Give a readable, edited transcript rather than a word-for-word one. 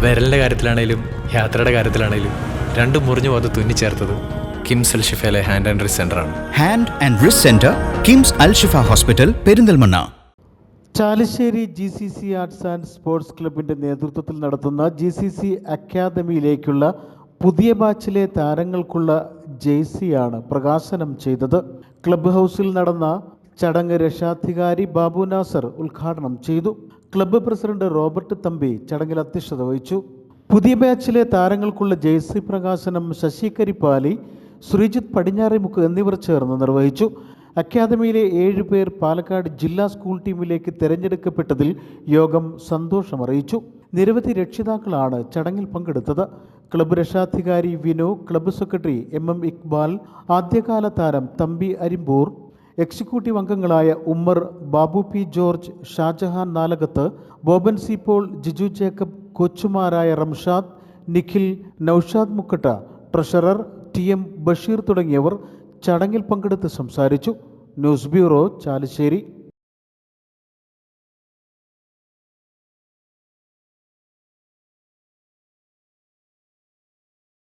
വിരലിൻ്റെ കാര്യത്തിലാണേലും യാത്രയുടെ കാര്യത്തിലാണേലും രണ്ടും മുറിഞ്ഞു പോകാതെ തുന്നിച്ചേർത്തത് കിംസ് അൽ ഷിഫയിലെ ഹാൻഡ് ആൻഡ് റിസ്റ്റ് സെൻ്ററാണ്. Hand and wrist centre, KIMS Al Shifa hospital, Perinthalmanna. Chalissery GCC arts and sports ക്ലബിൻ്റെ നേതൃത്വത്തിൽ നടത്തുന്ന GCC അക്കാദമിയിലേക്കുള്ള പുതിയ ബാച്ചിലെ താരങ്ങൾക്കുള്ള ജേഴ്സിയാണ് പ്രകാശനം ചെയ്തത്. ക്ലബ്ബ് ഹൗസിൽ നടന്ന ചടങ്ങ് രക്ഷാധികാരി ബാബു നാസർ ഉദ്ഘാടനം ചെയ്തു. ക്ലബ്ബ് പ്രസിഡന്റ് റോബർട്ട് തമ്പി ചടങ്ങിൽ അധ്യക്ഷത വഹിച്ചു. പുതിയ ബാച്ചിലെ താരങ്ങൾക്കുള്ള ജേഴ്സി പ്രകാശനം ശശി കരിപ്പാലി, ശ്രീജിത്ത് പടിഞ്ഞാറേമുക്ക് എന്നിവർ ചേർന്ന് നിർവഹിച്ചു. അക്കാദമിയിലെ 7 പേർ പാലക്കാട് ജില്ലാ സ്കൂൾ ടീമിലേക്ക് തിരഞ്ഞെടുക്കപ്പെട്ടതിൽ യോഗം സന്തോഷമറിയിച്ചു. നിരവധി രക്ഷിതാക്കളാണ് ചടങ്ങിൽ പങ്കെടുത്തത്. ക്ലബ്ബ് രക്ഷാധികാരി Vinu, club secretary MM Iqbal, ആദ്യകാല താരം തമ്പി അരിമ്പൂർ, എക്സിക്യൂട്ടീവ് അംഗങ്ങളായ ഉമ്മർ, ബാബു P ജോർജ്, ഷാജഹാൻ നാലകത്ത്, ബോബൻ സി പോൾ, ജിജു ജേക്കബ്, കോച്ചുമാരായ റംഷാദ്, നിഖിൽ, നൌഷാദ് മുക്കട്ട, ട്രഷറർ TM ബഷീർ തുടങ്ങിയവർ ചടങ്ങിൽ പങ്കെടുത്ത് സംസാരിച്ചു. News bureau, Chalissery.